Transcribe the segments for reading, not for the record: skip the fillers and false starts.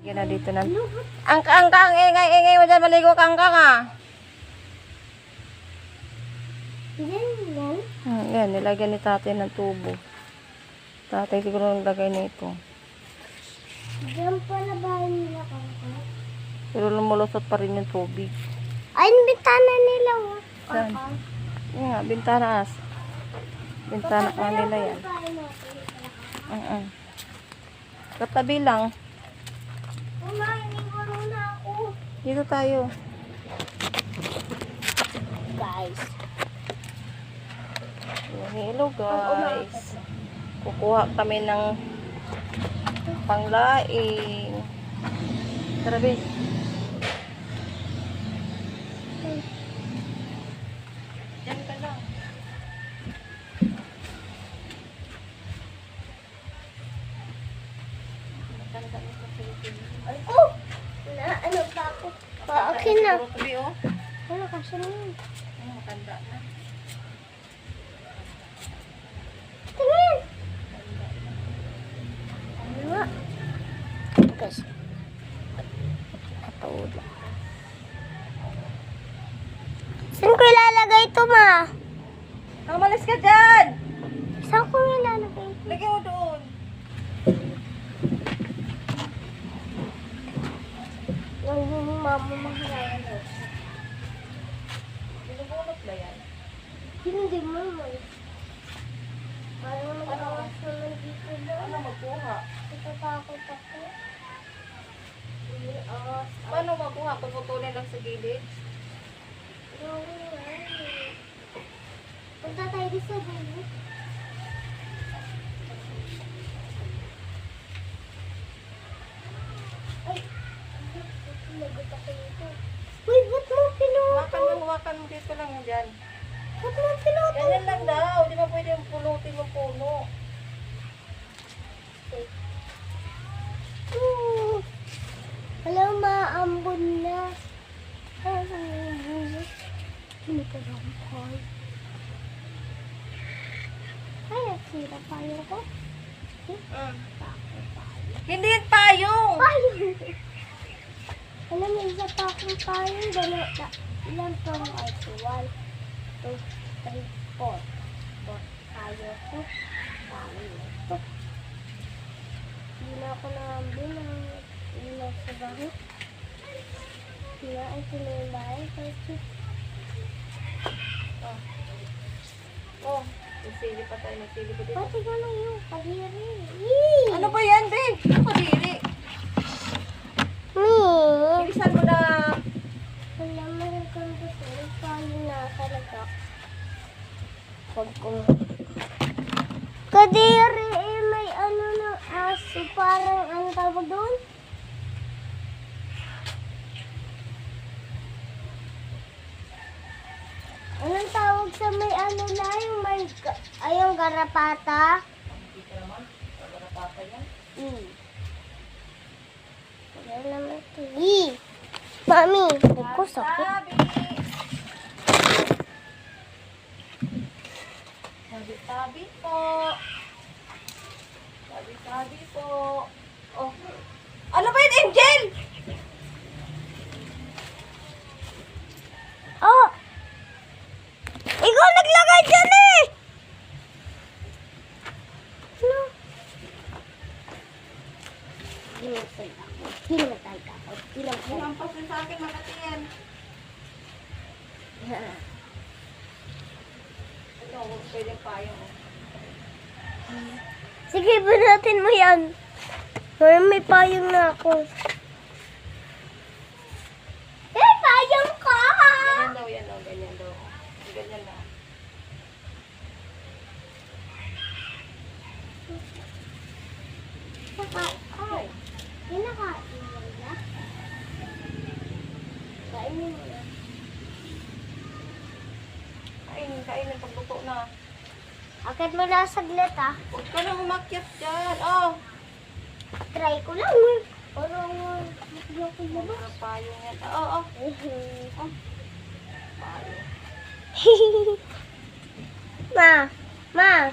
Yan na dito na. Ang ingay mo dyan, maligo ka ka. Yan, nilagyan ni tatay ng tubo. Tatay siguro naglagay nito. Diyan pala bahay nila kangka. Pero lumulusot pa rin yung tubig. Ay, yung bintana nila. Saan? Yan nga, bintana as. Bintana ka nila yan. Katabi lang. Umainiwalo na ako. Dito tayo. Guys. Hello guys. Kukuha kami ng panglaing. Tara be. Diyan ka lang. Matanda na sa Pilipinas. Ay ko! Ano pa ako? Okay na. Ano kasi na yun? Matanda na. Tingin! Ano nga? Guys. Katawad lang. Saan ko ilalagay ito, ma? Kamalis ka dyan! Saan ko ilalagay ito? Lagyan mo doon. Yung mama mahalayan. Binubunot na yan. Hindi mo mo. Parang nag-awas naman dito na. Ano magkuha? Natatakot ako. Awas. Paano magkuha? Puputulin lang sa gilid? Punta tayo din sa dulo. Ay! Lagot ako dito. Uy, ba't mo pinuto? Hawakan mo dito lang dyan. Ba't mo pinuto? Ganyan lang daw. Di ba pwede yung pulutin mo puno? Alam, maambon na. Hindi ka lang call. Ay, nasira payo ko. Hindi yan payong! Payong! Alam mo, isa pa akong payong. Ilan pong ay 1, 2, 3, 4. Payo ko. Payo ko. Hindi na ako naambon ng ilaw sa bahay. Hindi na ay sinimbahay. Kasi Oh, nasili pa tayo. Nasili pa dito. pati ka na yung kadiri. Ano ba yan, babe? Ano kadiri? Bilisan mo na. Alam mo yung computer, paano na talaga. Pag kadiri, eh, may ano ng aso, parang ano tawag doon? Anong tawag sa may ano na yung may, yung garapata? Dito naman. Garapata yan. Wala naman ito. Mami, ko sakit. Tabi po. Tabi po. Oh. Ano ba yun, Angel? Oh! Ikaw naglagay dyan eh! Ano? Hinumatay ako. Hinumatay ako. Hinumatay ako. Lampas din sa akin, makatiyan. Ito, huwag pwedeng payong. Sige, bunutin mo yan. May payong na ako. Eh, payong ka! Yan daw, ganyan daw. Ganyan lang. Ay, kinakain mo na? Kainin mo na. Kainin, pagluto na. Akit mo na saglit ah. Huwag ka na umakyat dyan. Oh! Try ko lang eh. Parang hindi ako labas. Mga payong yan. Oo, oh. Payong. Ma.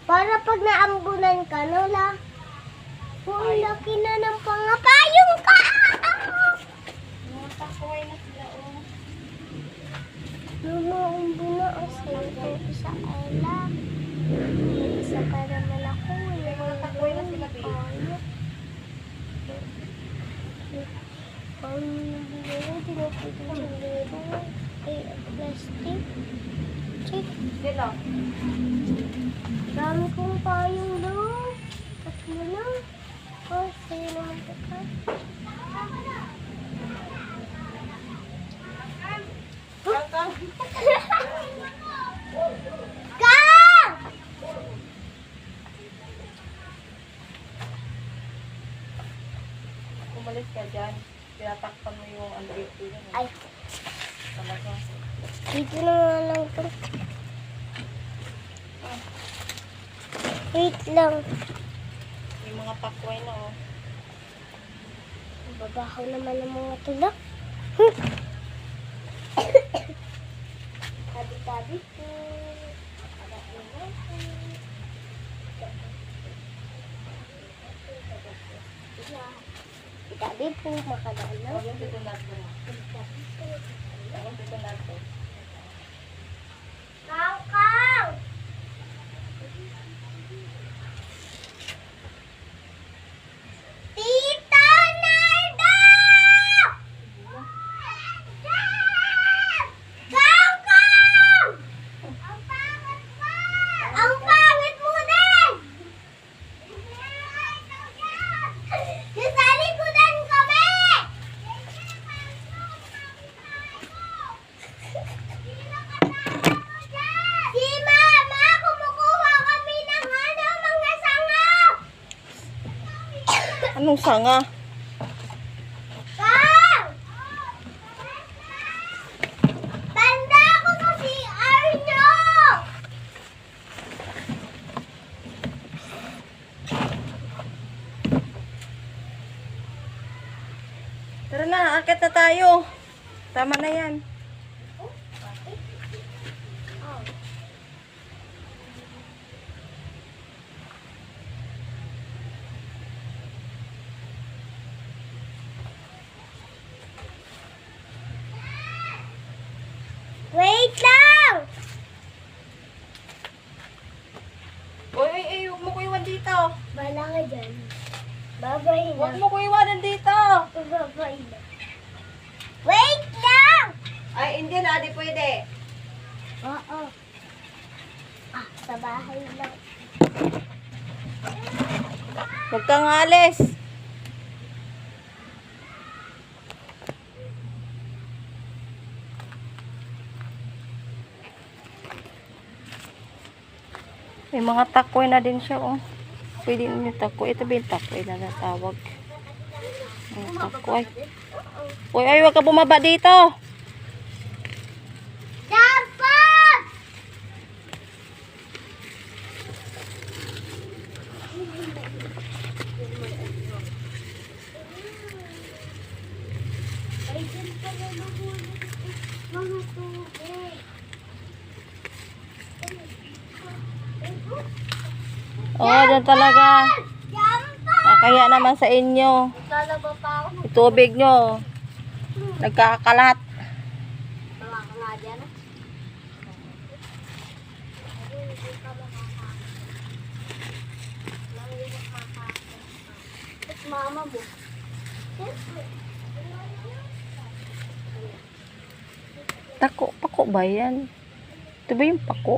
Para pag naambunan ka, no la? laki na ng pangapayong ka! Mga takway na sila, oh. Lumaumbo na ang sayo sa Ella. May isa pa naman ako. Mga takway na sila, babe. Ang lero, tinapito ng lero. Plastic. Check. Hindi lang. Dami kong payong doon. Tatlo na. Oh, sa'yo naman ito ka. Kang! Kang! Umalis ka dyan. Tinatakpan mo yung dito. Ay, Talaga. dito na nga lang ito. Wait lang. May mga takway na, oh. Babaho naman ang mga tulak. Tabi-tabi po. Tabi po, makadalaw. Huwag yung dito natin. Huwag yung dito natin. Kau! Tita Nardo! Kau! Ang pangit mo! Ang pangit mo din! Nasa likudan kami! Si Mama, kumukuha kami ng mga sanga! Anong sanga? Kang! Banda ako sa CR nyo! Tara na, akit na tayo. Tama na yan. Wait lang! Uy, huwag mo ko iwan dito. Bala ka dyan. Babay Huwag na. mo ko iwanan dito. Babay na. Wait lang! Ay, hindi na, di pwede. Oo. Ah, sa bahay lang. Huwag kang alis. May mga takoy na din siya, oh. Pwede nyo takoy. Ito ba yung takoy na natawag? Mga takoy. Uy, ay, huwag ka bumaba dito. Dapat! Ay, dyan pala nahulog mga tubig. Oh, dyan talaga. Dapat! Kaya naman sa inyo. Lalaba pa ako. Yung tubig nyo. Nagkakalat. Tawa ka nga dyan. At mama mo. Pako ba yan? Ito ba yung pako?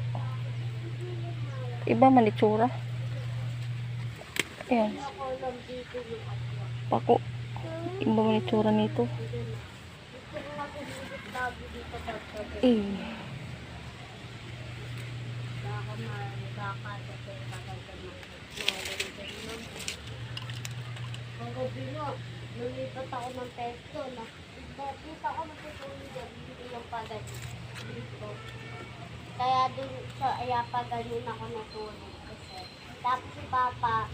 Iba man itsura. Ayan. Pako. Iba man itsura nito. Eh. Ang gabi na, lumipat ako ng pesto na. Nakita ko natutulog dyan, hindi lang pala dito. Kaya dun sa ayapagan yun ako natulog. Kasi, tapos si Papa,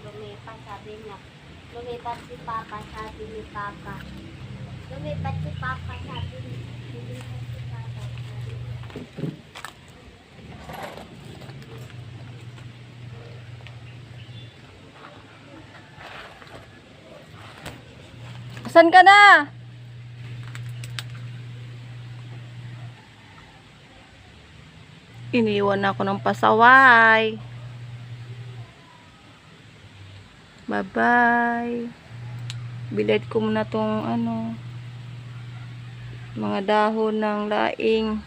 lumipat, sabi niya. Lumipat si Papa, sabi ni Papa. Lumipat si Papa, sabi ni Lumipat si Papa. Sabi. Asan ka na? Iniwan ako ng pasaway. Bye-bye. Bilad ko muna tong ano, mga dahon ng laing.